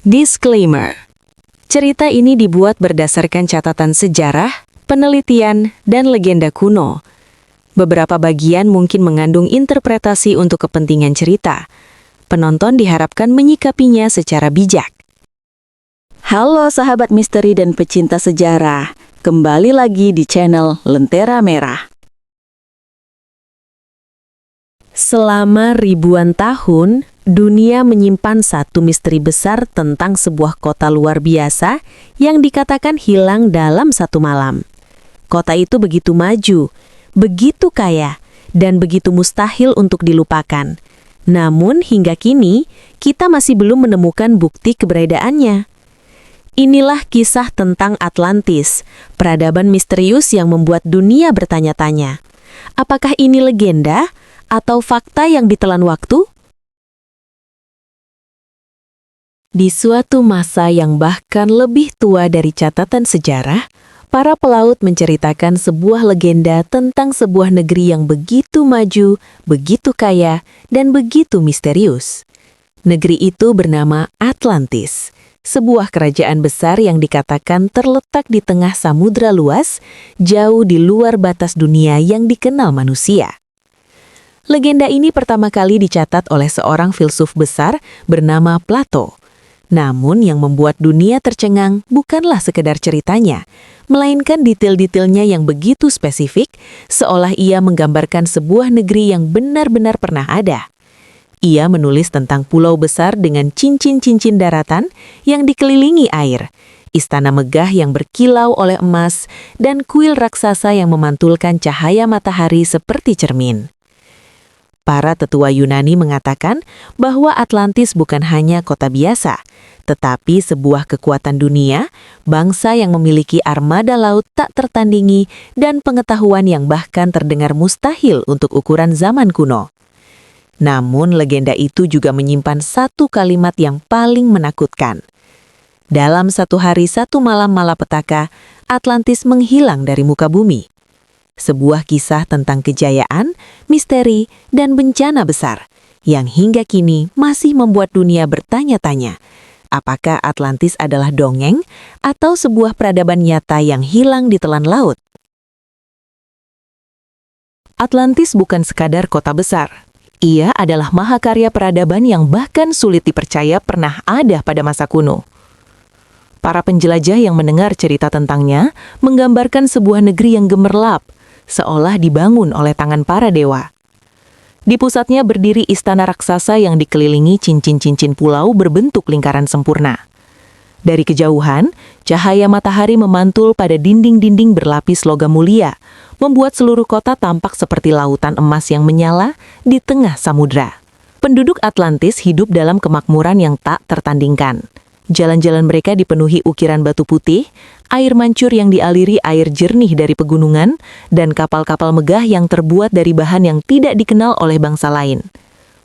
Disclaimer. Cerita ini dibuat berdasarkan catatan sejarah, penelitian, dan legenda kuno. Beberapa bagian mungkin mengandung interpretasi untuk kepentingan cerita. Penonton diharapkan menyikapinya secara bijak. Halo sahabat misteri dan pecinta sejarah, kembali lagi di channel Lentera Merah. Selama ribuan tahun, dunia menyimpan satu misteri besar tentang sebuah kota luar biasa yang dikatakan hilang dalam satu malam. Kota itu begitu maju, begitu kaya, dan begitu mustahil untuk dilupakan. Namun hingga kini, kita masih belum menemukan bukti keberadaannya. Inilah kisah tentang Atlantis, peradaban misterius yang membuat dunia bertanya-tanya. Apakah ini legenda atau fakta yang ditelan waktu? Di suatu masa yang bahkan lebih tua dari catatan sejarah, para pelaut menceritakan sebuah legenda tentang sebuah negeri yang begitu maju, begitu kaya, dan begitu misterius. Negeri itu bernama Atlantis, sebuah kerajaan besar yang dikatakan terletak di tengah samudra luas, jauh di luar batas dunia yang dikenal manusia. Legenda ini pertama kali dicatat oleh seorang filsuf besar bernama Plato. Namun yang membuat dunia tercengang bukanlah sekedar ceritanya, melainkan detail-detailnya yang begitu spesifik, seolah ia menggambarkan sebuah negeri yang benar-benar pernah ada. Ia menulis tentang pulau besar dengan cincin-cincin daratan yang dikelilingi air, istana megah yang berkilau oleh emas, dan kuil raksasa yang memantulkan cahaya matahari seperti cermin. Para tetua Yunani mengatakan bahwa Atlantis bukan hanya kota biasa, tetapi sebuah kekuatan dunia, bangsa yang memiliki armada laut tak tertandingi dan pengetahuan yang bahkan terdengar mustahil untuk ukuran zaman kuno. Namun legenda itu juga menyimpan satu kalimat yang paling menakutkan. Dalam satu hari satu malam malapetaka, Atlantis menghilang dari muka bumi. Sebuah kisah tentang kejayaan, misteri, dan bencana besar yang hingga kini masih membuat dunia bertanya-tanya, apakah Atlantis adalah dongeng atau sebuah peradaban nyata yang hilang di telan laut? Atlantis bukan sekadar kota besar. Ia adalah mahakarya peradaban yang bahkan sulit dipercaya pernah ada pada masa kuno. Para penjelajah yang mendengar cerita tentangnya menggambarkan sebuah negeri yang gemerlap, seolah dibangun oleh tangan para dewa. Di pusatnya berdiri istana raksasa yang dikelilingi cincin-cincin pulau berbentuk lingkaran sempurna. Dari kejauhan, cahaya matahari memantul pada dinding-dinding berlapis logam mulia, membuat seluruh kota tampak seperti lautan emas yang menyala di tengah samudra. Penduduk Atlantis hidup dalam kemakmuran yang tak tertandingkan. Jalan-jalan mereka dipenuhi ukiran batu putih, air mancur yang dialiri air jernih dari pegunungan, dan kapal-kapal megah yang terbuat dari bahan yang tidak dikenal oleh bangsa lain.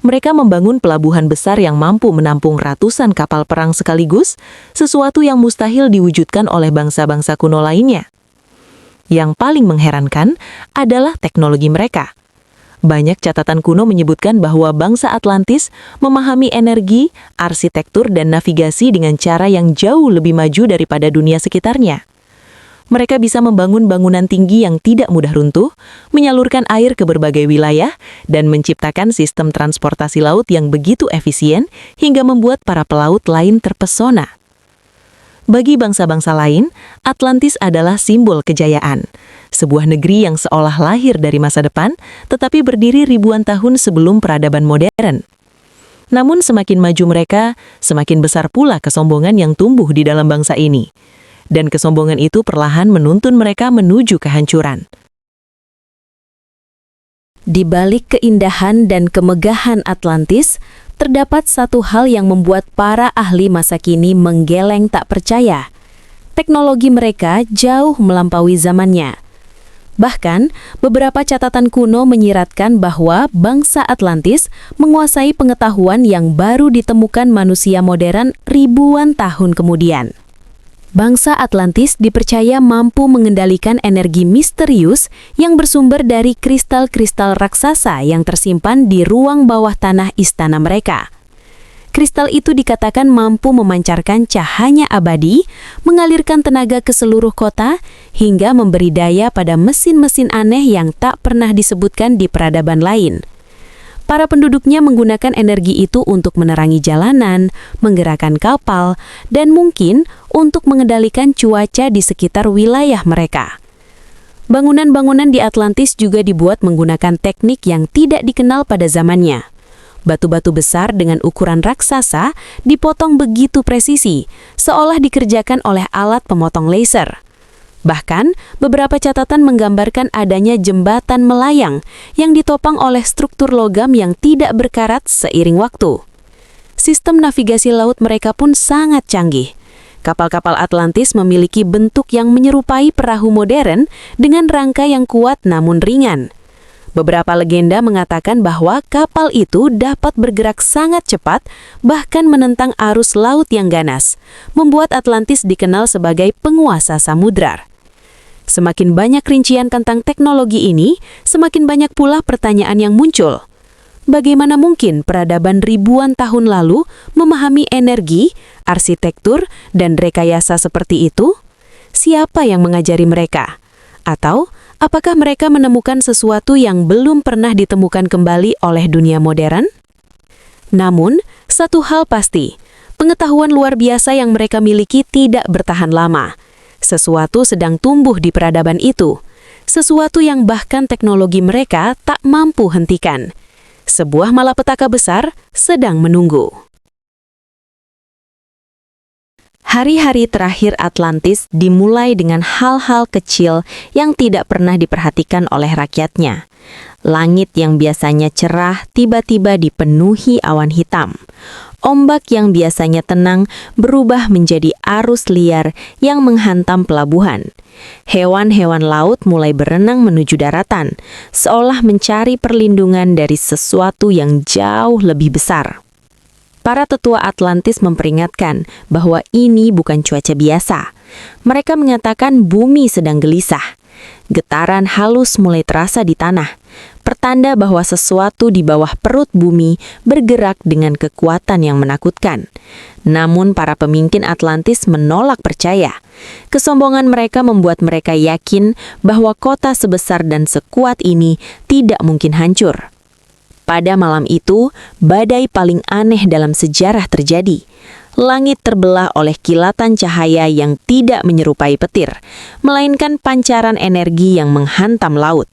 Mereka membangun pelabuhan besar yang mampu menampung ratusan kapal perang sekaligus, sesuatu yang mustahil diwujudkan oleh bangsa-bangsa kuno lainnya. Yang paling mengherankan adalah teknologi mereka. Banyak catatan kuno menyebutkan bahwa bangsa Atlantis memahami energi, arsitektur, dan navigasi dengan cara yang jauh lebih maju daripada dunia sekitarnya. Mereka bisa membangun bangunan tinggi yang tidak mudah runtuh, menyalurkan air ke berbagai wilayah, dan menciptakan sistem transportasi laut yang begitu efisien hingga membuat para pelaut lain terpesona. Bagi bangsa-bangsa lain, Atlantis adalah simbol kejayaan. Sebuah negeri yang seolah lahir dari masa depan, tetapi berdiri ribuan tahun sebelum peradaban modern. Namun semakin maju mereka, semakin besar pula kesombongan yang tumbuh di dalam bangsa ini. Dan kesombongan itu perlahan menuntun mereka menuju kehancuran. Di balik keindahan dan kemegahan Atlantis, terdapat satu hal yang membuat para ahli masa kini menggeleng tak percaya. Teknologi mereka jauh melampaui zamannya. Bahkan, beberapa catatan kuno menyiratkan bahwa bangsa Atlantis menguasai pengetahuan yang baru ditemukan manusia modern ribuan tahun kemudian. Bangsa Atlantis dipercaya mampu mengendalikan energi misterius yang bersumber dari kristal-kristal raksasa yang tersimpan di ruang bawah tanah istana mereka. Kristal itu dikatakan mampu memancarkan cahaya abadi, mengalirkan tenaga ke seluruh kota, hingga memberi daya pada mesin-mesin aneh yang tak pernah disebutkan di peradaban lain. Para penduduknya menggunakan energi itu untuk menerangi jalanan, menggerakkan kapal, dan mungkin untuk mengendalikan cuaca di sekitar wilayah mereka. Bangunan-bangunan di Atlantis juga dibuat menggunakan teknik yang tidak dikenal pada zamannya. Batu-batu besar dengan ukuran raksasa dipotong begitu presisi, seolah dikerjakan oleh alat pemotong laser. Bahkan, beberapa catatan menggambarkan adanya jembatan melayang yang ditopang oleh struktur logam yang tidak berkarat seiring waktu. Sistem navigasi laut mereka pun sangat canggih. Kapal-kapal Atlantis memiliki bentuk yang menyerupai perahu modern dengan rangka yang kuat namun ringan. Beberapa legenda mengatakan bahwa kapal itu dapat bergerak sangat cepat, bahkan menentang arus laut yang ganas, membuat Atlantis dikenal sebagai penguasa samudra. Semakin banyak rincian tentang teknologi ini, semakin banyak pula pertanyaan yang muncul. Bagaimana mungkin peradaban ribuan tahun lalu memahami energi, arsitektur, dan rekayasa seperti itu? Siapa yang mengajari mereka? Atau apakah mereka menemukan sesuatu yang belum pernah ditemukan kembali oleh dunia modern? Namun, satu hal pasti, pengetahuan luar biasa yang mereka miliki tidak bertahan lama. Sesuatu sedang tumbuh di peradaban itu, sesuatu yang bahkan teknologi mereka tak mampu hentikan. Sebuah malapetaka besar sedang menunggu. Hari-hari terakhir Atlantis dimulai dengan hal-hal kecil yang tidak pernah diperhatikan oleh rakyatnya. Langit yang biasanya cerah tiba-tiba dipenuhi awan hitam. Ombak yang biasanya tenang berubah menjadi arus liar yang menghantam pelabuhan. Hewan-hewan laut mulai berenang menuju daratan, seolah mencari perlindungan dari sesuatu yang jauh lebih besar. Para tetua Atlantis memperingatkan bahwa ini bukan cuaca biasa. Mereka mengatakan bumi sedang gelisah. Getaran halus mulai terasa di tanah, pertanda bahwa sesuatu di bawah perut bumi bergerak dengan kekuatan yang menakutkan. Namun para pemimpin Atlantis menolak percaya. Kesombongan mereka membuat mereka yakin bahwa kota sebesar dan sekuat ini tidak mungkin hancur. Pada malam itu, badai paling aneh dalam sejarah terjadi. Langit terbelah oleh kilatan cahaya yang tidak menyerupai petir, melainkan pancaran energi yang menghantam laut.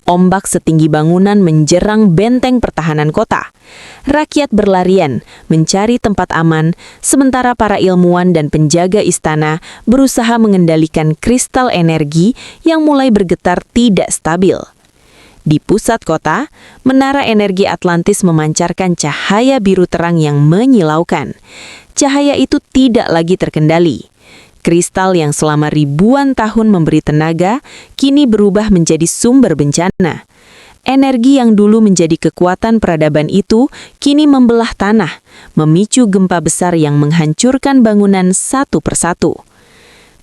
Ombak setinggi bangunan menjerang benteng pertahanan kota. Rakyat berlarian mencari tempat aman, sementara para ilmuwan dan penjaga istana berusaha mengendalikan kristal energi yang mulai bergetar tidak stabil. Di pusat kota, menara energi Atlantis memancarkan cahaya biru terang yang menyilaukan. Cahaya itu tidak lagi terkendali. Kristal yang selama ribuan tahun memberi tenaga, kini berubah menjadi sumber bencana. Energi yang dulu menjadi kekuatan peradaban itu, kini membelah tanah, memicu gempa besar yang menghancurkan bangunan satu persatu.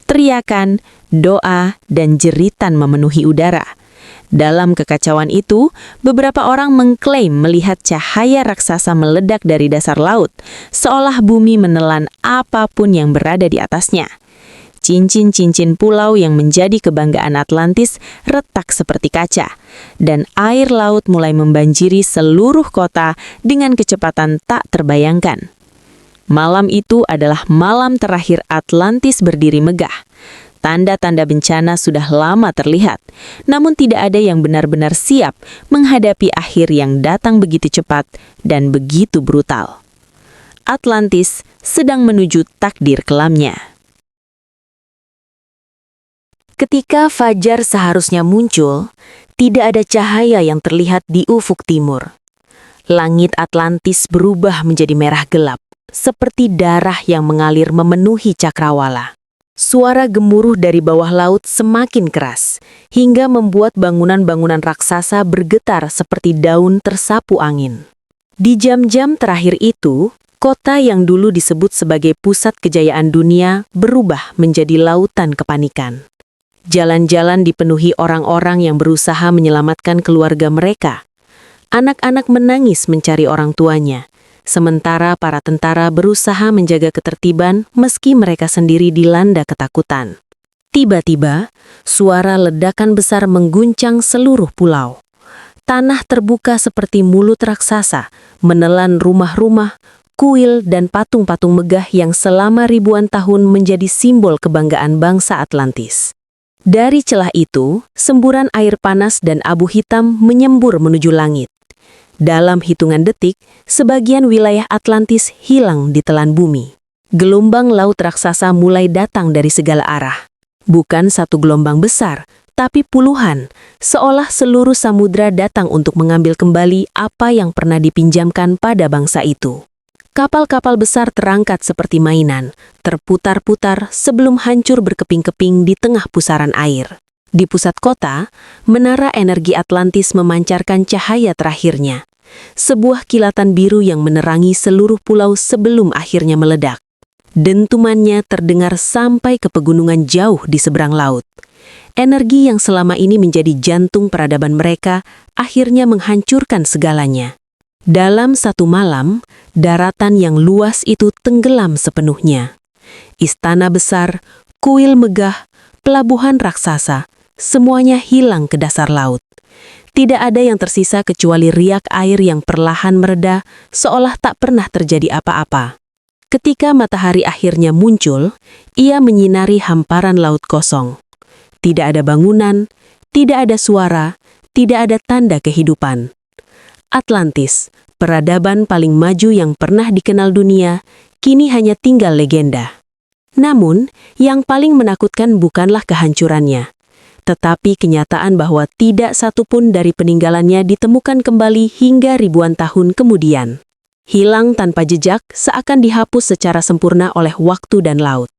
Teriakan, doa, dan jeritan memenuhi udara. Dalam kekacauan itu, beberapa orang mengklaim melihat cahaya raksasa meledak dari dasar laut, seolah bumi menelan apapun yang berada di atasnya. Cincin-cincin pulau yang menjadi kebanggaan Atlantis retak seperti kaca, dan air laut mulai membanjiri seluruh kota dengan kecepatan tak terbayangkan. Malam itu adalah malam terakhir Atlantis berdiri megah. Tanda-tanda bencana sudah lama terlihat, namun tidak ada yang benar-benar siap menghadapi akhir yang datang begitu cepat dan begitu brutal. Atlantis sedang menuju takdir kelamnya. Ketika fajar seharusnya muncul, tidak ada cahaya yang terlihat di ufuk timur. Langit Atlantis berubah menjadi merah gelap, seperti darah yang mengalir memenuhi cakrawala. Suara gemuruh dari bawah laut semakin keras, hingga membuat bangunan-bangunan raksasa bergetar seperti daun tersapu angin. Di jam-jam terakhir itu, kota yang dulu disebut sebagai pusat kejayaan dunia berubah menjadi lautan kepanikan. Jalan-jalan dipenuhi orang-orang yang berusaha menyelamatkan keluarga mereka. Anak-anak menangis mencari orang tuanya, sementara para tentara berusaha menjaga ketertiban meski mereka sendiri dilanda ketakutan. Tiba-tiba, suara ledakan besar mengguncang seluruh pulau. Tanah terbuka seperti mulut raksasa, menelan rumah-rumah, kuil, dan patung-patung megah yang selama ribuan tahun menjadi simbol kebanggaan bangsa Atlantis. Dari celah itu, semburan air panas dan abu hitam menyembur menuju langit. Dalam hitungan detik, sebagian wilayah Atlantis hilang ditelan bumi. Gelombang laut raksasa mulai datang dari segala arah. Bukan satu gelombang besar, tapi puluhan, seolah seluruh samudra datang untuk mengambil kembali apa yang pernah dipinjamkan pada bangsa itu. Kapal-kapal besar terangkat seperti mainan, terputar-putar sebelum hancur berkeping-keping di tengah pusaran air. Di pusat kota, menara energi Atlantis memancarkan cahaya terakhirnya. Sebuah kilatan biru yang menerangi seluruh pulau sebelum akhirnya meledak. Dentumannya terdengar sampai ke pegunungan jauh di seberang laut. Energi yang selama ini menjadi jantung peradaban mereka akhirnya menghancurkan segalanya. Dalam satu malam, daratan yang luas itu tenggelam sepenuhnya. Istana besar, kuil megah, pelabuhan raksasa, semuanya hilang ke dasar laut. Tidak ada yang tersisa kecuali riak air yang perlahan mereda, seolah tak pernah terjadi apa-apa. Ketika matahari akhirnya muncul, ia menyinari hamparan laut kosong. Tidak ada bangunan, tidak ada suara, tidak ada tanda kehidupan. Atlantis, peradaban paling maju yang pernah dikenal dunia, kini hanya tinggal legenda. Namun, yang paling menakutkan bukanlah kehancurannya, tetapi kenyataan bahwa tidak satupun dari peninggalannya ditemukan kembali hingga ribuan tahun kemudian. Hilang tanpa jejak seakan dihapus secara sempurna oleh waktu dan laut.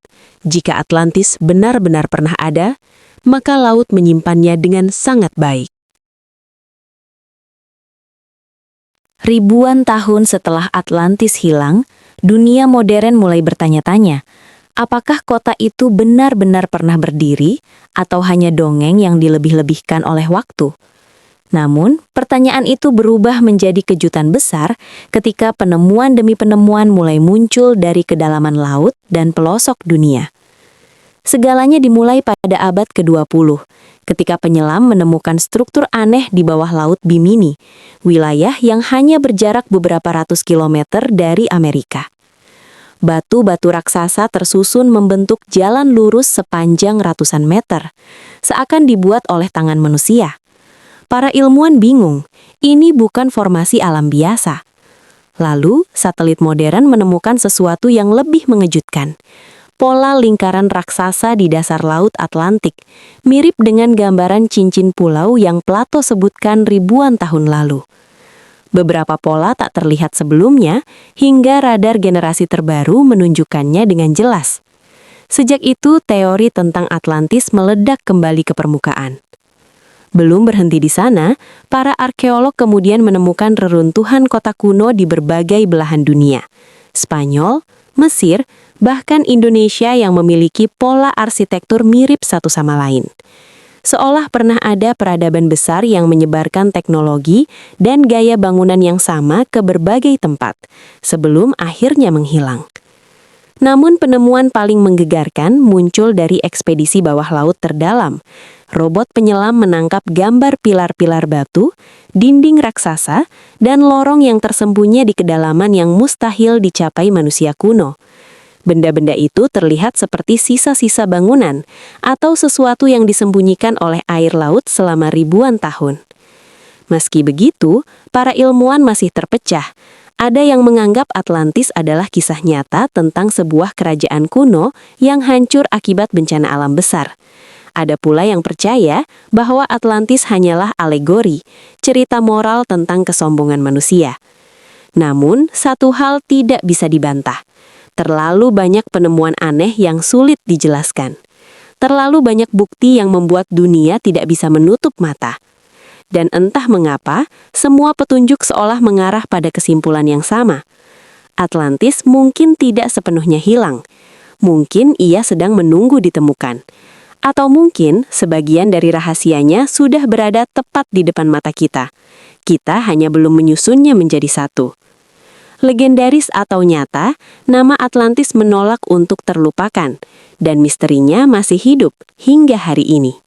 Jika Atlantis benar-benar pernah ada, maka laut menyimpannya dengan sangat baik. Ribuan tahun setelah Atlantis hilang, dunia modern mulai bertanya-tanya, apakah kota itu benar-benar pernah berdiri atau hanya dongeng yang dilebih-lebihkan oleh waktu? Namun, pertanyaan itu berubah menjadi kejutan besar ketika penemuan demi penemuan mulai muncul dari kedalaman laut dan pelosok dunia. Segalanya dimulai pada abad ke-20, ketika penyelam menemukan struktur aneh di bawah laut Bimini, wilayah yang hanya berjarak beberapa ratus kilometer dari Amerika. Batu-batu raksasa tersusun membentuk jalan lurus sepanjang ratusan meter, seakan dibuat oleh tangan manusia. Para ilmuwan bingung, ini bukan formasi alam biasa. Lalu, satelit modern menemukan sesuatu yang lebih mengejutkan. Pola lingkaran raksasa di dasar laut Atlantik, mirip dengan gambaran cincin pulau yang Plato sebutkan ribuan tahun lalu. Beberapa pola tak terlihat sebelumnya, hingga radar generasi terbaru menunjukkannya dengan jelas. Sejak itu, teori tentang Atlantis meledak kembali ke permukaan. Belum berhenti di sana, para arkeolog kemudian menemukan reruntuhan kota kuno di berbagai belahan dunia. Spanyol, Mesir, bahkan Indonesia yang memiliki pola arsitektur mirip satu sama lain. Seolah pernah ada peradaban besar yang menyebarkan teknologi dan gaya bangunan yang sama ke berbagai tempat, sebelum akhirnya menghilang. Namun penemuan paling menggegarkan muncul dari ekspedisi bawah laut terdalam. Robot penyelam menangkap gambar pilar-pilar batu, dinding raksasa, dan lorong yang tersembunyi di kedalaman yang mustahil dicapai manusia kuno. Benda-benda itu terlihat seperti sisa-sisa bangunan atau sesuatu yang disembunyikan oleh air laut selama ribuan tahun. Meski begitu, para ilmuwan masih terpecah. Ada yang menganggap Atlantis adalah kisah nyata tentang sebuah kerajaan kuno yang hancur akibat bencana alam besar. Ada pula yang percaya bahwa Atlantis hanyalah alegori, cerita moral tentang kesombongan manusia. Namun, satu hal tidak bisa dibantah. Terlalu banyak penemuan aneh yang sulit dijelaskan. Terlalu banyak bukti yang membuat dunia tidak bisa menutup mata. Dan entah mengapa, semua petunjuk seolah mengarah pada kesimpulan yang sama. Atlantis mungkin tidak sepenuhnya hilang. Mungkin ia sedang menunggu ditemukan. Atau mungkin sebagian dari rahasianya sudah berada tepat di depan mata kita. Kita hanya belum menyusunnya menjadi satu. Legendaris atau nyata, nama Atlantis menolak untuk terlupakan, dan misterinya masih hidup hingga hari ini.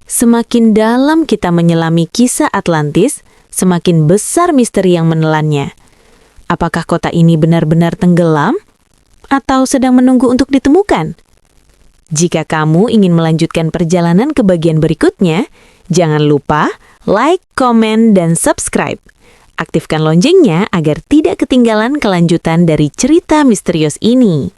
Semakin dalam kita menyelami kisah Atlantis, semakin besar misteri yang menelannya. Apakah kota ini benar-benar tenggelam? Atau sedang menunggu untuk ditemukan? Jika kamu ingin melanjutkan perjalanan ke bagian berikutnya, jangan lupa like, komen, dan subscribe. Aktifkan loncengnya agar tidak ketinggalan kelanjutan dari cerita misterius ini.